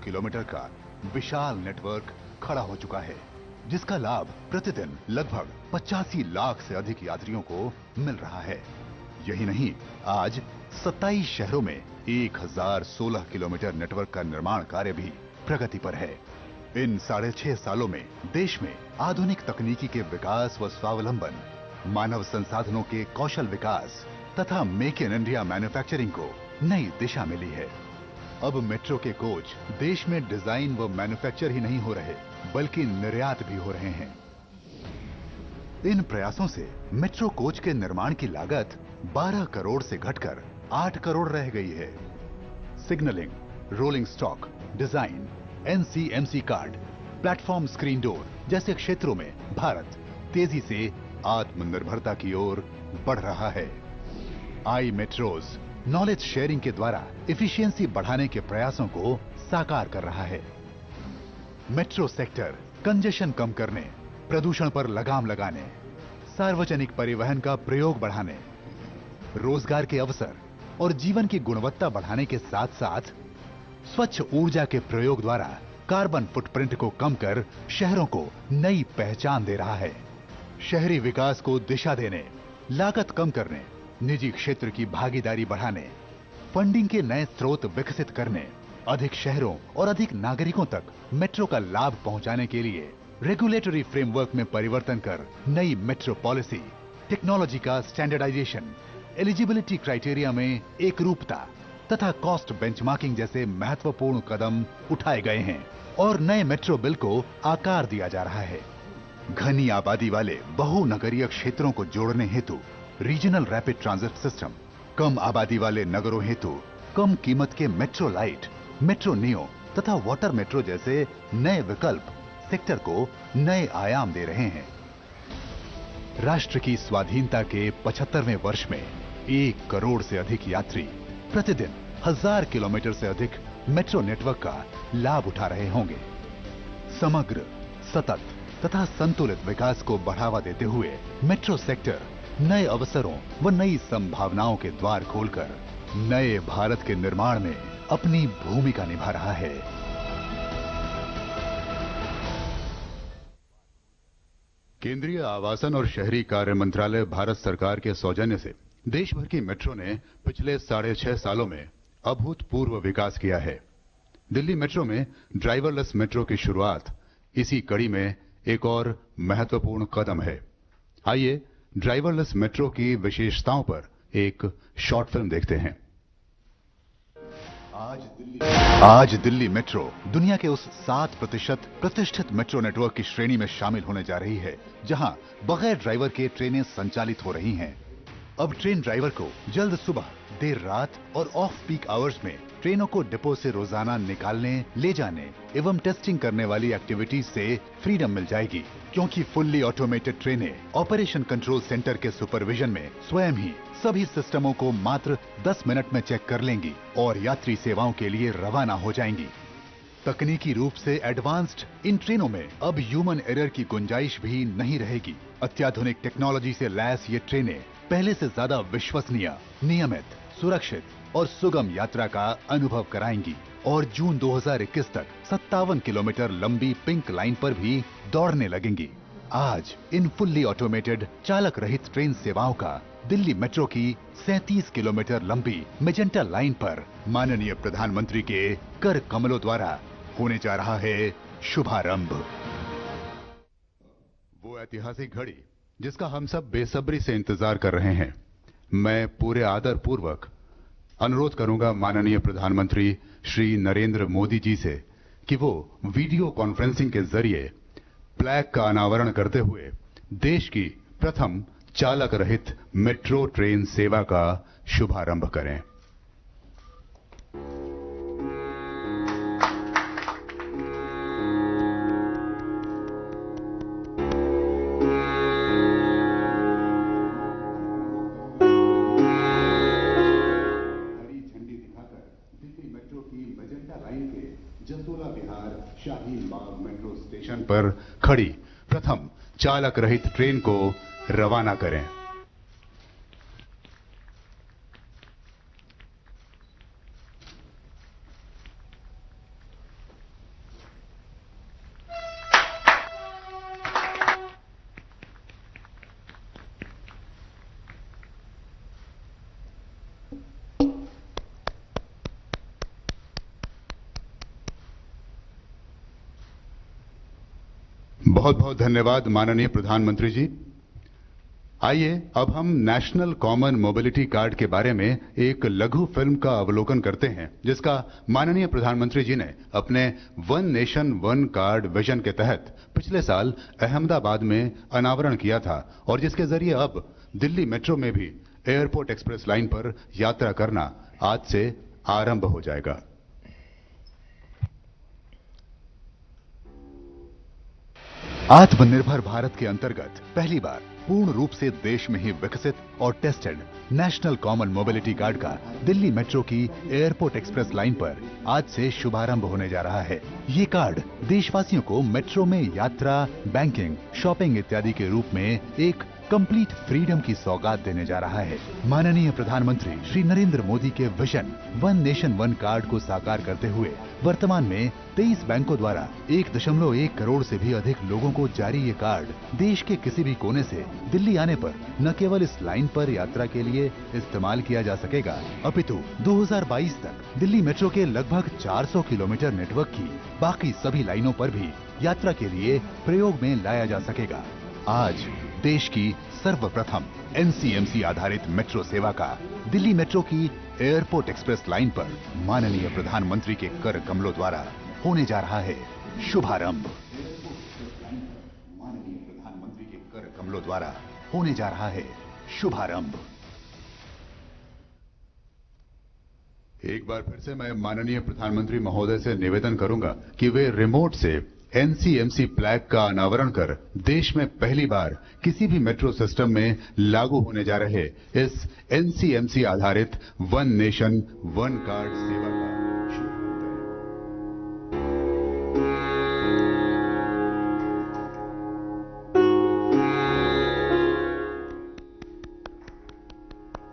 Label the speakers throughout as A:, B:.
A: Kilometre का विशाल network खड़ा हो चुका है, जिसका लाभ प्रतिदिन लगभग 85 लाख से अधिक यात्रियों को मिल रहा है। यही नहीं, आज 27 शहरों में 1016 किलोमीटर नेटवर्क का निर्माण कार्य भी प्रगति पर है। इन 6.5 सालों में देश में आधुनिक तकनीकी के विकास व स्वावलंबन, मानव संसाधनों के कौशल विकास तथा मेक इन इंडिया मैन्युफैक्चरिंग को नई दिशा मिली है। अब मेट्रो के कोच देश में डिजाइन व मैन्युफैक्चर ही नहीं हो रहे, बल्कि निर्यात भी हो रहे हैं। इन प्रयासों से मेट्रो कोच के निर्माण की लागत 12 करोड़ से घटकर 8 करोड़ रह गई है। Signalling, rolling stock, design, NCMC card, platform screen door जैसे क्षेत्रों में भारत तेजी से आत्मनिर्भरता की ओर बढ़ रहा है। आई मेट्रोज नॉलेज शेयरिंग के द्वारा एफिशिएंसी बढ़ाने के प्रयासों को साकार कर रहा है। मेट्रो सेक्टर कंजेशन कम करने, प्रदूषण पर लगाम लगाने, सार्वजनिक परिवहन का प्रयोग बढ़ाने, रोजगार के अवसर और जीवन की गुणवत्ता बढ़ाने के साथ साथ स्वच्छ ऊर्जा के प्रयोग द्वारा कार्बन फुटप्रिंट को कम कर शहरों को नई पहचान दे रहा है। शहरी विकास को दिशा देने, लागत कम करने, निजी क्षेत्र की भागीदारी बढ़ाने, फंडिंग के नए स्रोत विकसित करने, अधिक शहरों और अधिक नागरिकों तक मेट्रो का लाभ पहुंचाने के लिए रेगुलेटरी फ्रेमवर्क में परिवर्तन कर नई मेट्रो पॉलिसी, टेक्नोलॉजी का स्टैंडर्डाइजेशन, एलिजिबिलिटी क्राइटेरिया में एकरूपता तथा कॉस्ट बेंचमार्किंग जैसे महत्वपूर्ण कदम उठाए गए हैं और नए मेट्रो बिल को आकार दिया जा रहा है। घनी आबादी वाले बहुनगरीय क्षेत्रों को जोड़ने हेतु रीजनल रैपिड ट्रांजिट सिस्टम, कम आबादी वाले नगरों हेतु कम कीमत के मेट्रो लाइट, मेट्रो नियो तथा वाटर मेट्रो जैसे नए विकल्प सेक्टर को नए आयाम दे रहे हैं। राष्ट्र की स्वाधीनता के 75वें वर्ष में 1 करोड़ से अधिक यात्री प्रतिदिन 1000 किलोमीटर से अधिक मेट्रो नेटवर्क का लाभ उठा रहे होंगे। समग्र, सतत तथा संतुलित विकास को बढ़ावा देते हुए मेट्रो सेक्टर नए अवसरों व नई संभावनाओं के द्वार खोलकर नए भारत के निर्माण में अपनी भूमिका निभा रहा है। केंद्रीय आवासन और शहरी कार्य मंत्रालय भारत सरकार के सौजन्य से देश भर की मेट्रो ने पिछले 6.5 सालों में अभूतपूर्व विकास किया है। दिल्ली मेट्रो में ड्राइवरलेस मेट्रो की शुरुआत इसी कड़ी में एक और महत्वपूर्ण कदम है। आइए ड्राइवरलेस मेट्रो की विशेषताओं पर एक शॉर्ट फिल्म देखते हैं। आज दिल्ली मेट्रो दुनिया के उस 7% प्रतिष्ठित मेट्रो नेटवर्क की श्रेणी में शामिल होने जा रही है, जहां बगैर ड्राइवर के ट्रेनें संचालित हो रही हैं। अब ट्रेन ड्राइवर को जल्द सुबह, देर रात और ऑफ पीक आवर्स में ट्रेनों को डिपो से रोजाना निकालने, ले जाने एवं टेस्टिंग करने वाली एक्टिविटीज से फ्रीडम मिल जाएगी, क्योंकि फुल्ली ऑटोमेटेड ट्रेनें ऑपरेशन कंट्रोल सेंटर के सुपरविजन में स्वयं ही सभी सिस्टमों को मात्र 10 मिनट में चेक कर लेंगी और यात्री सेवाओं के लिए रवाना हो जाएंगी। तकनीकी रूप से एडवांस्ड इन ट्रेनों में अब ह्यूमन एरर की गुंजाइश भी नहीं रहेगी। अत्याधुनिक टेक्नोलॉजी से लैस ये ट्रेनें पहले से ज्यादा विश्वसनीय, नियमित, सुरक्षित और सुगम यात्रा का अनुभव कराएंगी और जून 2021 तक 57 किलोमीटर लंबी पिंक लाइन पर भी दौड़ने लगेंगी। आज इन फुल्ली ऑटोमेटेड चालक रहित ट्रेन सेवाओं का दिल्ली मेट्रो की 37 किलोमीटर लंबी मेजेंटा लाइन पर माननीय प्रधानमंत्री के कर कमलों द्वारा होने जा रहा है शुभारंभ। वो ऐतिहासिक घड़ी जिसका हम सब बेसब्री से इंतजार कर रहे हैं। मैं पूरे आदर पूर्वक अनुरोध करूंगा माननीय प्रधानमंत्री श्री नरेंद्र मोदी जी से कि वो वीडियो कॉन्फ्रेंसिंग के जरिए प्लैग का अनावरण करते हुए देश की प्रथम चालक रहित मेट्रो ट्रेन सेवा का शुभारंभ करें। जसोला विहार शाहीन बाग मेट्रो स्टेशन पर खड़ी प्रथम चालक रहित ट्रेन को रवाना करें। बहुत बहुत धन्यवाद माननीय प्रधानमंत्री जी। आइए अब हम नेशनल कॉमन मोबिलिटी कार्ड के बारे में एक लघु फिल्म का अवलोकन करते हैं, जिसका माननीय प्रधानमंत्री जी ने अपने one nation one card vision के तहत पिछले साल अहमदाबाद में अनावरण किया था और जिसके जरिए अब दिल्ली मेट्रो में भी एयरपोर्ट एक्सप्रेस लाइन पर यात्रा करना आज से आरंभ हो जाएगा। आत्मनिर्भर भारत के अंतर्गत पहली बार पूर्ण रूप से देश में ही विकसित और tested national common mobility card का दिल्ली मेट्रो की एयरपोर्ट एक्सप्रेस लाइन पर आज से शुभारंभ होने जा रहा है। ये कार्ड देशवासियों को मेट्रो में यात्रा, बैंकिंग, शॉपिंग इत्यादि के रूप में एक कंप्लीट फ्रीडम की सौगात देने जा रहा है। माननीय प्रधानमंत्री श्री नरेंद्र मोदी के vision one nation one card को साकार करते हुए वर्तमान में 23 बैंकों द्वारा 1.1 करोड़ से भी अधिक लोगों को जारी ये कार्ड देश के किसी भी कोने से दिल्ली आने पर न केवल इस लाइन पर यात्रा के लिए इस्तेमाल किया जा सकेगा, अपितु 2022 तक दिल्ली मेट्रो के लगभग 400 किलोमीटर नेटवर्क की बाकी सभी लाइनों पर भी यात्रा के लिए प्रयोग में लाया जा सकेगा। आज देश की सर्वप्रथम एनसीएमसी आधारित मेट्रो सेवा का दिल्ली मेट्रो की एयरपोर्ट एक्सप्रेस लाइन पर माननीय प्रधानमंत्री के कर कमलों द्वारा होने जा रहा है शुभारंभ। माननीय प्रधानमंत्री के कर कमलों द्वारा होने जा रहा है शुभारंभ। एक बार फिर से मैं माननीय प्रधानमंत्री महोदय से निवेदन करूंगा कि वे रिमोट से एनसीएमसी फ्लैग का अनावरण कर देश में पहली बार किसी भी मेट्रो सिस्टम में लागू होने जा रहे इस एनसीएमसी आधारित वन नेशन वन कार्ड सेवा का शुभारंभ करें।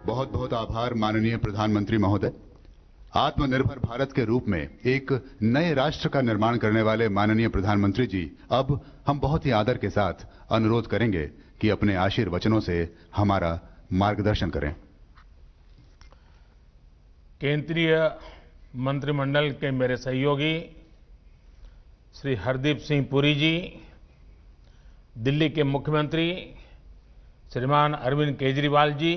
A: बहुत बहुत आभार माननीय प्रधानमंत्री महोदय। आत्मनिर्भर भारत के रूप में एक नए राष्ट्र का निर्माण करने वाले माननीय प्रधानमंत्री जी, अब हम बहुत ही आदर के साथ अनुरोध करेंगे कि अपने आशीर्वचनों से हमारा मार्गदर्शन करें।
B: केंद्रीय मंत्रिमंडल के मेरे सहयोगी श्री हरदीप सिंह पुरी जी, दिल्ली के मुख्यमंत्री श्रीमान अरविंद केजरीवाल जी,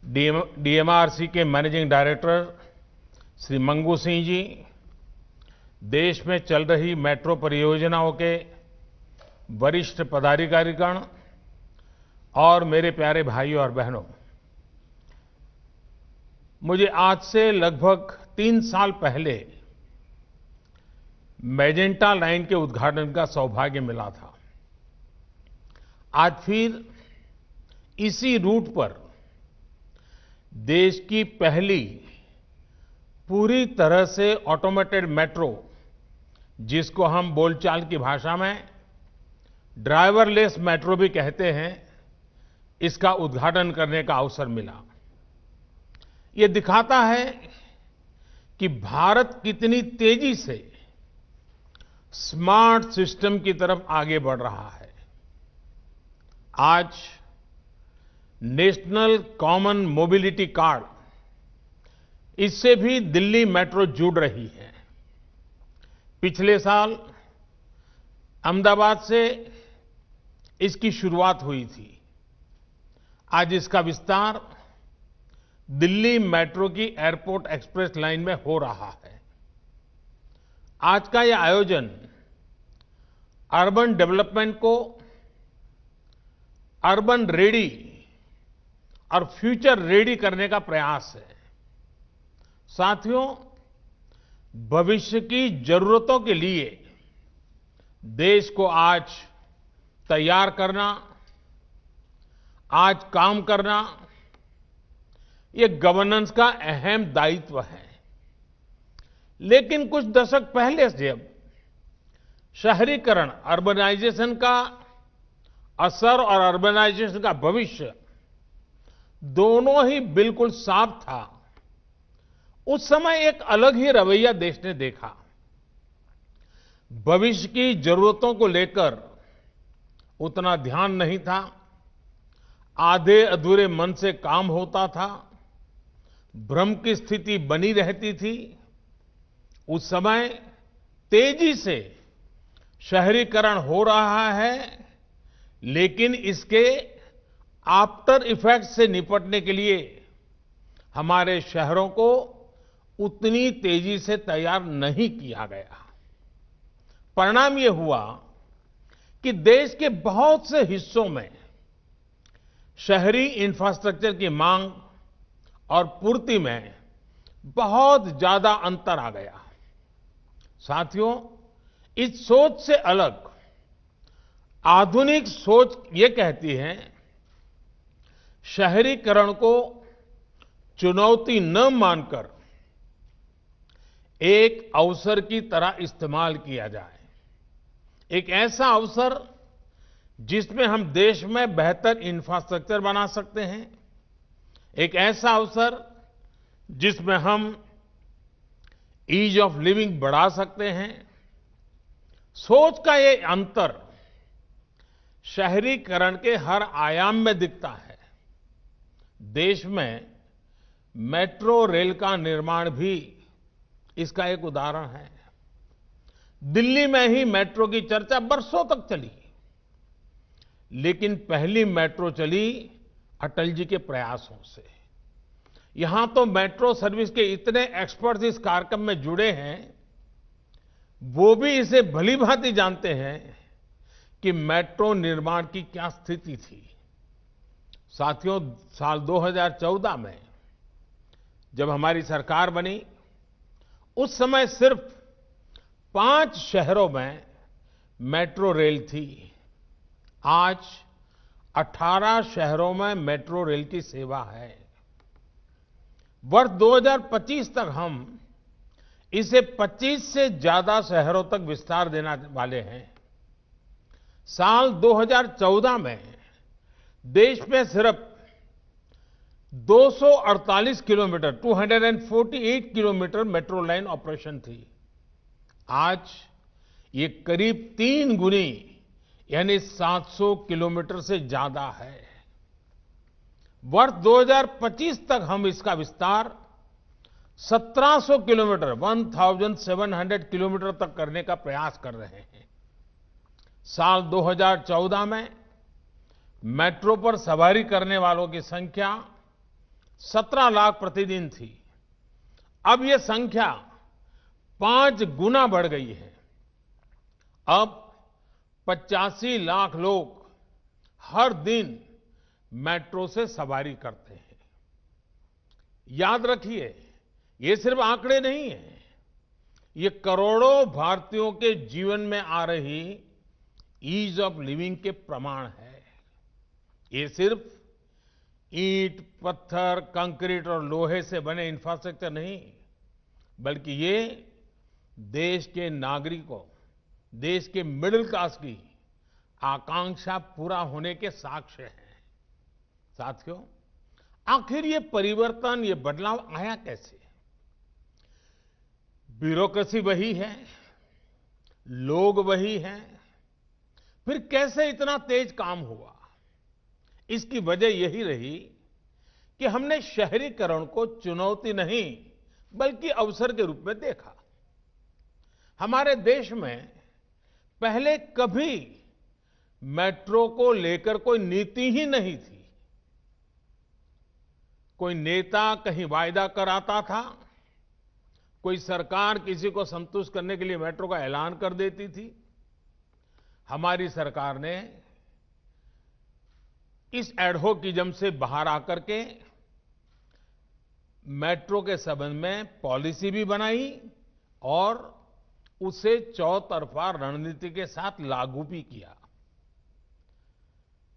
B: डीएमआरसी के मैनेजिंग डायरेक्टर श्री मंगू सिंह जी, देश में चल रही मेट्रो परियोजनाओं के वरिष्ठ पदाधिकारीगण और मेरे प्यारे भाइयों और बहनों, मुझे आज से लगभग 3 साल पहले मैजेंटा लाइन के उद्घाटन का सौभाग्य मिला था। आज फिर इसी रूट पर देश की पहली पूरी तरह से ऑटोमेटेड मेट्रो, जिसको हम बोलचाल की भाषा में ड्राइवरलेस मेट्रो भी कहते हैं, इसका उद्घाटन करने का अवसर मिला। ये दिखाता है कि भारत कितनी तेजी से स्मार्ट सिस्टम की तरफ आगे बढ़ रहा है। आज नेशनल कॉमन मोबिलिटी कार्ड, इससे भी दिल्ली मेट्रो जुड़ रही है। पिछले साल अहमदाबाद से इसकी शुरुआत हुई थी। आज इसका विस्तार दिल्ली मेट्रो की एयरपोर्ट एक्सप्रेस लाइन में हो रहा है। आज का यह आयोजन अर्बन डेवलपमेंट को अर्बन रेडी और फ्यूचर रेडी करने का प्रयास है। साथियों, भविष्य की जरूरतों के लिए देश को आज तैयार करना, आज काम करना, ये गवर्नेंस का अहम दायित्व है। लेकिन कुछ दशक पहले से जब शहरीकरण, अर्बनाइजेशन का असर और अर्बनाइजेशन का भविष्य दोनों ही बिल्कुल साफ था, उस समय एक अलग ही रवैया देश ने देखा। भविष्य की जरूरतों को लेकर उतना ध्यान नहीं था, आधे अधूरे मन से काम होता था, भ्रम की स्थिति बनी रहती थी। उस समय तेजी से शहरीकरण हो रहा है, लेकिन इसके आफ्टर इफेक्ट्स से निपटने के लिए हमारे शहरों को उतनी तेजी से तैयार नहीं किया गया। परिणाम ये हुआ कि देश के बहुत से हिस्सों में शहरी इंफ्रास्ट्रक्चर की मांग और पूर्ति में बहुत ज्यादा अंतर आ गया। साथियों, इस सोच से अलग आधुनिक सोच ये कहती है, शहरीकरण को चुनौती न मानकर एक अवसर की तरह इस्तेमाल किया जाए। एक ऐसा अवसर जिसमें हम देश में बेहतर इंफ्रास्ट्रक्चर बना सकते हैं, एक ऐसा अवसर जिसमें हम ईज ऑफ लिविंग बढ़ा सकते हैं। सोच का ये अंतर शहरीकरण के हर आयाम में दिखता है। देश में मेट्रो रेल का निर्माण भी इसका एक उदाहरण है। दिल्ली में ही मेट्रो की चर्चा बरसों तक चली, लेकिन पहली मेट्रो चली अटल जी के प्रयासों से। यहां तो मेट्रो सर्विस के इतने एक्सपर्ट्स इस कार्यक्रम में जुड़े हैं, वो भी इसे भली भांति जानते हैं कि मेट्रो निर्माण की क्या स्थिति थी। साथियों, साल 2014 में जब हमारी सरकार बनी, उस समय सिर्फ 5 शहरों में मेट्रो रेल थी। आज 18 शहरों में मेट्रो रेल की सेवा है। वर्ष 2025 तक हम इसे 25 से ज्यादा शहरों तक विस्तार देने वाले हैं। साल 2014 में देश में सिर्फ 248 kilometre 248 kilometre metro line operation थी। आज ये करीब 3 गुनी यानी 700 किलोमीटर से ज्यादा है। वर्ष 2025 तक हम इसका विस्तार 1700 किलोमीटर 1700 किलोमीटर तक करने का प्रयास कर रहे हैं। साल 2014 में मेट्रो पर सवारी करने वालों की संख्या 17 लाख प्रतिदिन थी। अब यह संख्या 5 गुना बढ़ गई है। अब 85 लाख लोग हर दिन मेट्रो से सवारी करते हैं। याद रखिए, ये सिर्फ आंकड़े नहीं हैं, ये करोड़ों भारतीयों के जीवन में आ रही ईज ऑफ लिविंग के प्रमाण है। ये सिर्फ ईंट, पत्थर, कंक्रीट और लोहे से बने इंफ्रास्ट्रक्चर नहीं, बल्कि ये देश के नागरिकों, देश के मिडिल क्लास की आकांक्षा पूरा होने के साक्ष्य हैं। साथियों, आखिर ये परिवर्तन, ये बदलाव आया कैसे? ब्यूरोक्रेसी वही है, लोग वही हैं, फिर कैसे इतना तेज काम हुआ? इसकी वजह यही रही कि हमने शहरीकरण को चुनौती नहीं बल्कि अवसर के रूप में देखा। हमारे देश में पहले कभी मेट्रो को लेकर कोई नीति ही नहीं थी। कोई नेता कहीं वायदा कराता था, कोई सरकार किसी को संतुष्ट करने के लिए मेट्रो का ऐलान कर देती थी। हमारी सरकार ने इस एडहोकिज्म से बाहर आकर के मेट्रो के संबंध में पॉलिसी भी बनाई और उसे चौतरफा रणनीति के साथ लागू भी किया।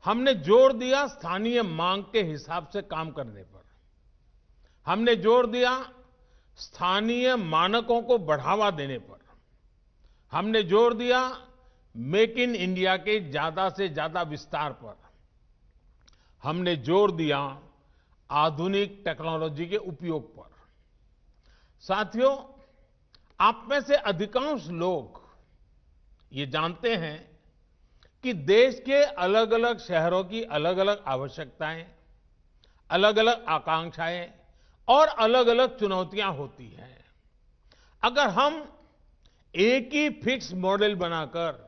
B: हमने जोर दिया स्थानीय मांग के हिसाब से काम करने पर। हमने जोर दिया स्थानीय मानकों को बढ़ावा देने पर। हमने जोर दिया मेक इन इंडिया के ज्यादा से ज्यादा विस्तार पर। हमने जोर दिया आधुनिक टेक्नोलॉजी के उपयोग पर। साथियों, आप में से अधिकांश लोग ये जानते हैं कि देश के अलग अलग शहरों की अलग अलग आवश्यकताएं, अलग अलग आकांक्षाएं और अलग अलग चुनौतियां होती हैं। अगर हम एक ही फिक्स मॉडल बनाकर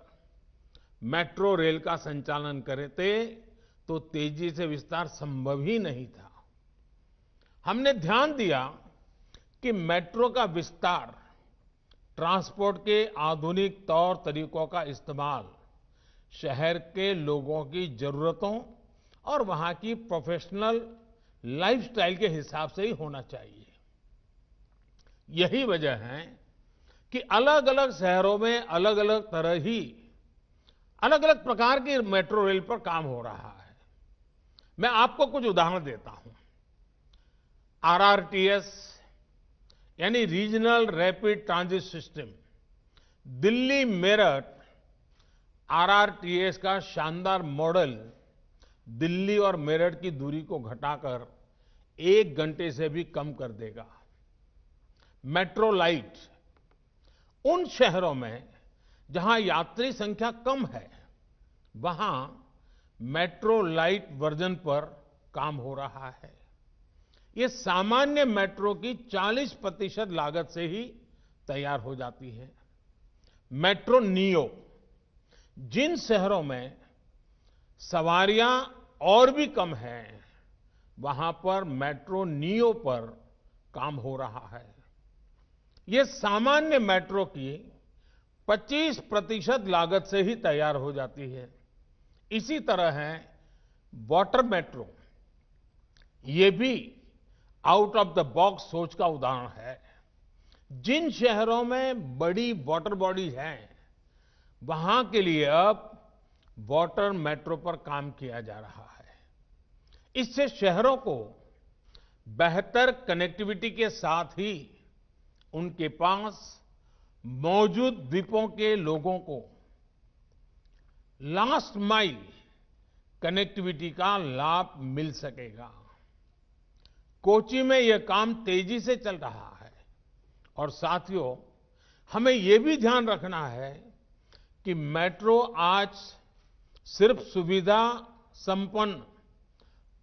B: मेट्रो रेल का संचालन करते तो तेजी से विस्तार संभव ही नहीं था। हमने ध्यान दिया कि मेट्रो का विस्तार, ट्रांसपोर्ट के आधुनिक तौर तरीकों का इस्तेमाल शहर के लोगों की जरूरतों और वहां की प्रोफेशनल लाइफस्टाइल के हिसाब से ही होना चाहिए। यही वजह है कि अलग अलग शहरों में अलग अलग तरह ही अलग अलग प्रकार की मेट्रो रेल पर काम हो रहा है। मैं आपको कुछ उदाहरण देता हूं। आरआरटीएस यानी regional rapid transit system, Delhi Meerut RRTS का शानदार मॉडल दिल्ली और मेरठ की दूरी को घटाकर 1 घंटे से भी कम कर देगा। मेट्रो लाइट उन शहरों में जहां यात्री संख्या कम है, वहां मेट्रो लाइट वर्जन पर काम हो रहा है। ये सामान्य मेट्रो की 40% लागत से ही तैयार हो जाती है। मेट्रो नियो, जिन शहरों में सवारियां और भी कम हैं, वहां पर मेट्रो नियो पर काम हो रहा है। ये सामान्य मेट्रो की 25% लागत से ही तैयार हो जाती है। इसी तरह है वाटर मेट्रो। ये भी आउट ऑफ द बॉक्स सोच का उदाहरण है। जिन शहरों में बड़ी वाटर बॉडी हैं, वहां के लिए अब वाटर मेट्रो पर काम किया जा रहा है। इससे शहरों को बेहतर कनेक्टिविटी के साथ ही उनके पास मौजूद द्वीपों के लोगों को लास्ट माइल कनेक्टिविटी का लाभ मिल सकेगा। कोच्चि में यह काम तेजी से चल रहा है और साथियों, हमें यह भी ध्यान रखना है कि मेट्रो आज सिर्फ सुविधा संपन्न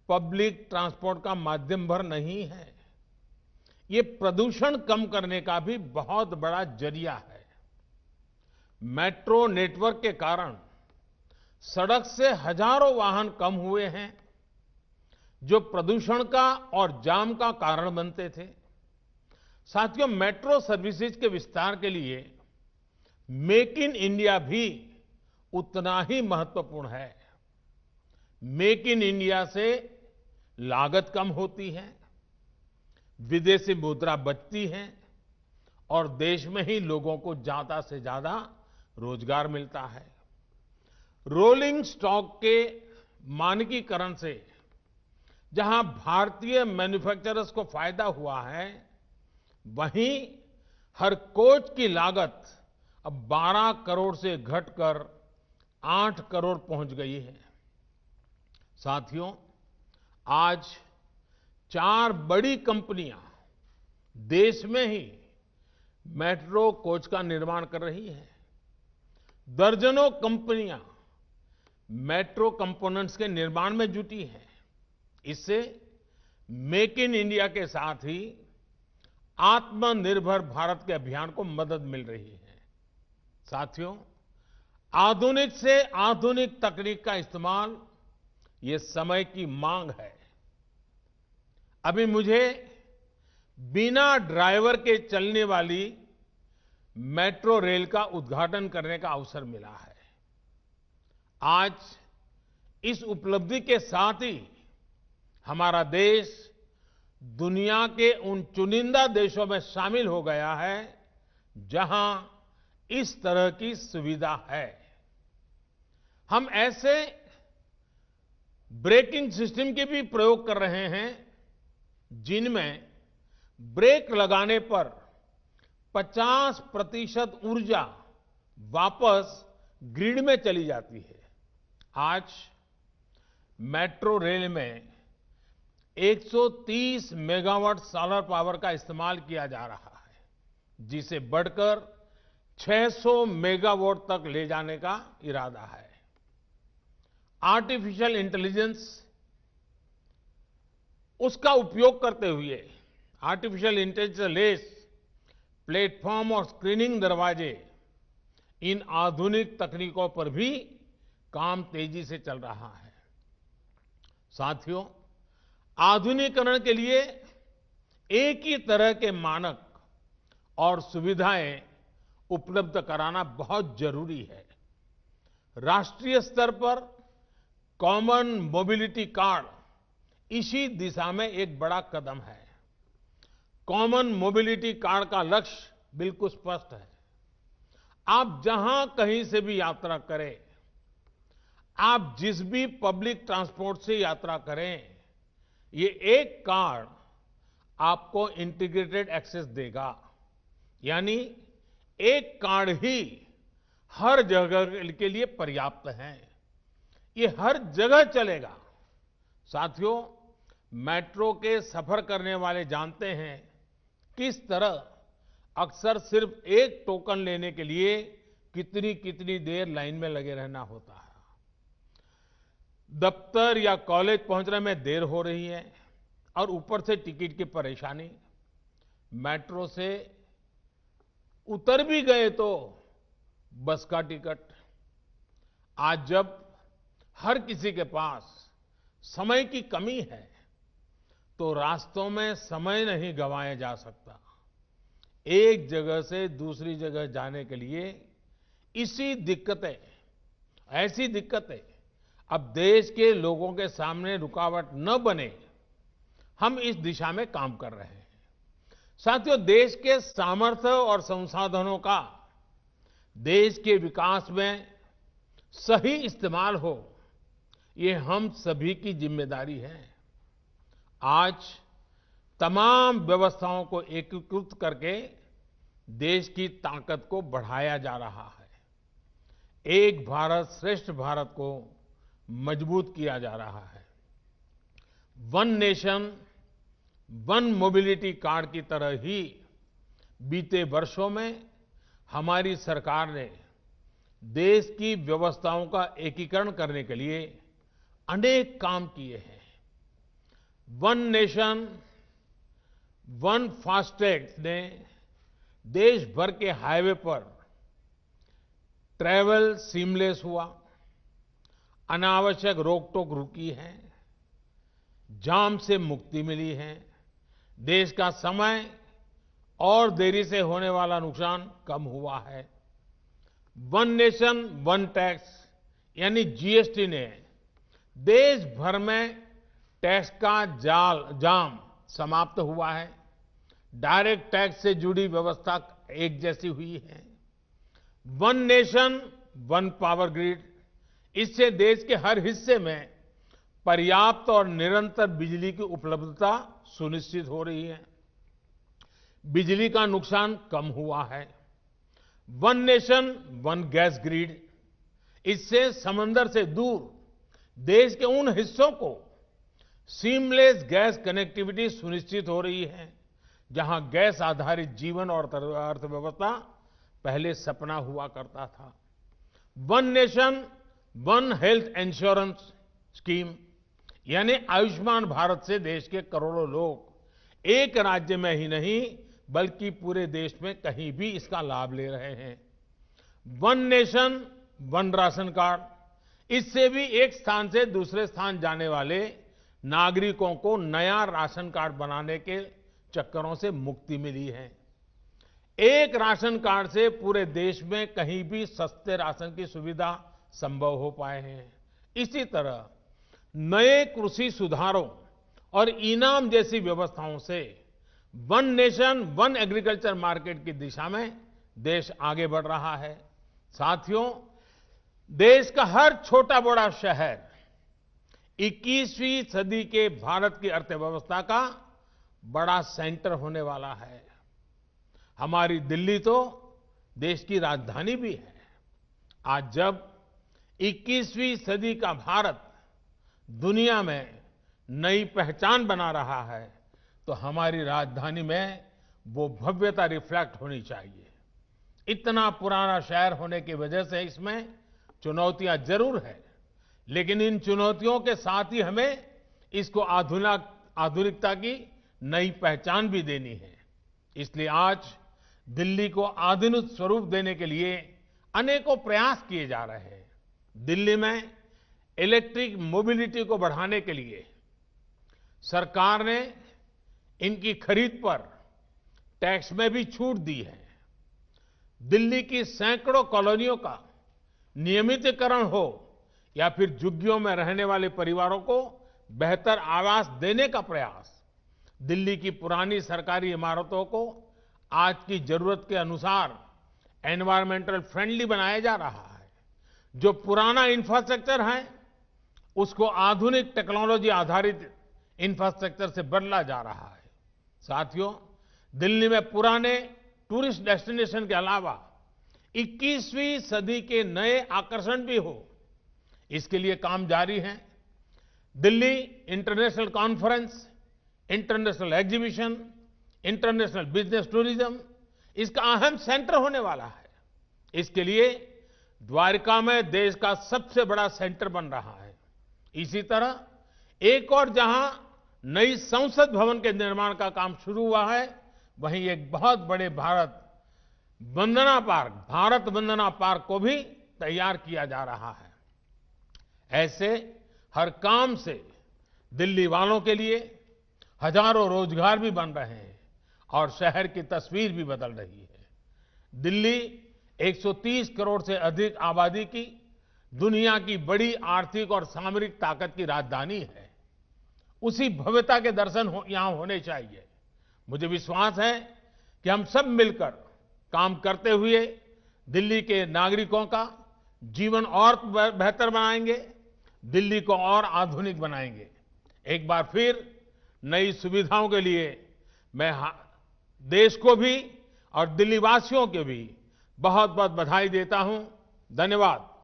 B: पब्लिक ट्रांसपोर्ट का माध्यम भर नहीं है, ये प्रदूषण कम करने का भी बहुत बड़ा जरिया है। मेट्रो नेटवर्क के कारण सड़क से हजारों वाहन कम हुए हैं, जो प्रदूषण का और जाम का कारण बनते थे। साथियों, मेट्रो सर्विसेज के विस्तार के लिए मेक इन इंडिया भी उतना ही महत्वपूर्ण है। मेक इन इंडिया से लागत कम होती है, विदेशी मुद्रा बचती है और देश में ही लोगों को ज्यादा से ज्यादा रोजगार मिलता है। रोलिंग स्टॉक के मानकीकरण से जहां भारतीय मैन्युफैक्चरर्स को फायदा हुआ है, वहीं हर कोच की लागत अब 12 करोड़ से घटकर 8 करोड़ पहुंच गई है। साथियों, आज 4 बड़ी कंपनियां देश में ही मेट्रो कोच का निर्माण कर रही हैं। दर्जनों कंपनियां मेट्रो कंपोनेंट्स के निर्माण में जुटी हैं। इससे मेक इन इंडिया के साथ ही आत्मनिर्भर भारत के अभियान को मदद मिल रही है। साथियों, आधुनिक से आधुनिक तकनीक का इस्तेमाल ये समय की मांग है। अभी मुझे बिना ड्राइवर के चलने वाली मेट्रो रेल का उद्घाटन करने का अवसर मिला है। आज इस उपलब्धि के साथ ही हमारा देश दुनिया के उन चुनिंदा देशों में शामिल हो गया है जहां इस तरह की सुविधा है। हम ऐसे ब्रेकिंग सिस्टम के भी प्रयोग कर रहे हैं जिनमें ब्रेक लगाने पर 50% ऊर्जा वापस ग्रिड में चली जाती है। आज मेट्रो रेल में 130 मेगावाट सोलर पावर का इस्तेमाल किया जा रहा है, जिसे बढ़कर 600 मेगावाट तक ले जाने का इरादा है। आर्टिफिशियल इंटेलिजेंस उसका उपयोग करते हुए आर्टिफिशियल इंटेलिजेंस लेस प्लेटफॉर्म और स्क्रीनिंग दरवाजे, इन आधुनिक तकनीकों पर भी काम तेजी से चल रहा है। साथियों, आधुनिकीकरण के लिए एक ही तरह के मानक और सुविधाएं उपलब्ध कराना बहुत जरूरी है। राष्ट्रीय स्तर पर कॉमन मोबिलिटी कार्ड इसी दिशा में एक बड़ा कदम है। कॉमन मोबिलिटी कार्ड का लक्ष्य बिल्कुल स्पष्ट है। आप जहां कहीं से भी यात्रा करें, आप जिस भी पब्लिक ट्रांसपोर्ट से यात्रा करें, ये एक कार्ड आपको इंटीग्रेटेड एक्सेस देगा। यानी एक कार्ड ही हर जगह के लिए पर्याप्त है। ये हर जगह चलेगा। साथियों, मेट्रो के सफर करने वाले जानते हैं किस तरह अक्सर सिर्फ एक टोकन लेने के लिए कितनी कितनी देर लाइन में लगे रहना होता है। दफ्तर या कॉलेज पहुंचने में देर हो रही है और ऊपर से टिकट की परेशानी। मेट्रो से उतर भी गए तो बस का टिकट। आज जब हर किसी के पास समय की कमी है तो रास्तों में समय नहीं गंवाया जा सकता। एक जगह से दूसरी जगह जाने के लिए ऐसी दिक्कतें अब देश के लोगों के सामने रुकावट न बने, हम इस दिशा में काम कर रहे हैं। साथियों, देश के सामर्थ्य और संसाधनों का देश के विकास में सही इस्तेमाल हो, ये हम सभी की जिम्मेदारी है। आज तमाम व्यवस्थाओं को एकीकृत करके देश की ताकत को बढ़ाया जा रहा है। एक भारत श्रेष्ठ भारत को मजबूत किया जा रहा है। One nation one mobility card की तरह ही बीते वर्षों में हमारी सरकार ने देश की व्यवस्थाओं का एकीकरण करने के लिए अनेक काम किए हैं। वन नेशन वन फास्टैग ने देश भर के हाईवे पर ट्रैवल सीमलेस हुआ, अनावश्यक रोक टोक रुकी है, जाम से मुक्ति मिली है, देश का समय और देरी से होने वाला नुकसान कम हुआ है। वन नेशन वन टैक्स यानी जीएसटी ने देश भर में टैक्स का जाम समाप्त हुआ है। डायरेक्ट टैक्स से जुड़ी व्यवस्था एक जैसी हुई है। One nation one power grid, इससे देश के हर हिस्से में पर्याप्त और निरंतर बिजली की उपलब्धता सुनिश्चित हो रही है। बिजली का नुकसान कम हुआ है। One nation one gas grid, इससे समंदर से दूर देश के उन हिस्सों को सीमलेस गैस कनेक्टिविटी सुनिश्चित हो रही है जहां गैस आधारित जीवन और अर्थव्यवस्था पहले सपना हुआ करता था। One nation one health insurance scheme यानी आयुष्मान भारत से देश के करोड़ों लोग एक राज्य में ही नहीं बल्कि पूरे देश में कहीं भी इसका लाभ ले रहे हैं। One nation one ration card, इससे भी एक स्थान से दूसरे स्थान जाने वाले नागरिकों को नया राशन कार्ड बनाने के चक्करों से मुक्ति मिली है। एक राशन कार्ड से पूरे देश में कहीं भी सस्ते राशन की सुविधा संभव हो पाए हैं। इसी तरह नए कृषि सुधारों और इनाम जैसी व्यवस्थाओं से one nation one agriculture market की दिशा में देश आगे बढ़ रहा है। साथियों, देश का हर छोटा बड़ा शहर 21वीं सदी के भारत की अर्थव्यवस्था का बड़ा सेंटर होने वाला है। हमारी दिल्ली तो देश की राजधानी भी है। आज जब 21वीं सदी का भारत दुनिया में नई पहचान बना रहा है तो हमारी राजधानी में वो भव्यता रिफ्लेक्ट होनी चाहिए। इतना पुराना शहर होने की वजह से इसमें चुनौतियां जरूर है, लेकिन इन चुनौतियों के साथ ही हमें इसको आधुनिकता की नई पहचान भी देनी है। इसलिए आज दिल्ली को आधुनिक स्वरूप देने के लिए अनेकों प्रयास किए जा रहे हैं। दिल्ली में इलेक्ट्रिक मोबिलिटी को बढ़ाने के लिए सरकार ने इनकी खरीद पर टैक्स में भी छूट दी है। दिल्ली की सैकड़ों कॉलोनियों का नियमितीकरण हो या फिर झुग्गियों में रहने वाले परिवारों को बेहतर आवास देने का प्रयास, दिल्ली की पुरानी सरकारी इमारतों को आज की जरूरत के अनुसार एनवायरमेंटल फ्रेंडली बनाया जा रहा है। जो पुराना इंफ्रास्ट्रक्चर है उसको आधुनिक टेक्नोलॉजी आधारित इंफ्रास्ट्रक्चर से बदला जा रहा है। साथियों, दिल्ली में पुराने टूरिस्ट डेस्टिनेशन के अलावा 21वीं सदी के नए आकर्षण भी हो, इसके लिए काम जारी है। Delhi international conference, international exhibition, international business tourism इसका अहम सेंटर होने वाला है। इसके लिए द्वारका में देश का सबसे बड़ा सेंटर बन रहा है। इसी तरह एक और जहां नई संसद भवन के निर्माण का काम शुरू हुआ है, वहीं एक बहुत बड़े भारत वंदना पार्क को भी तैयार किया जा रहा है। ऐसे हर काम से दिल्ली वालों के लिए हजारों रोजगार भी बन रहे हैं और शहर की तस्वीर भी बदल रही है। दिल्ली 130 करोड़ से अधिक आबादी की दुनिया की बड़ी आर्थिक और सामरिक ताकत की राजधानी है। उसी भव्यता के दर्शन यहां होने चाहिए। मुझे विश्वास है कि हम सब मिलकर काम करते हुए दिल्ली के नागरिकों का जीवन और बेहतर बनाएंगे, दिल्ली को और आधुनिक बनाएंगे। एक बार फिर नई सुविधाओं के लिए मैं देश को भी और दिल्ली वासियों को भी बहुत बहुत बधाई देता हूं। धन्यवाद।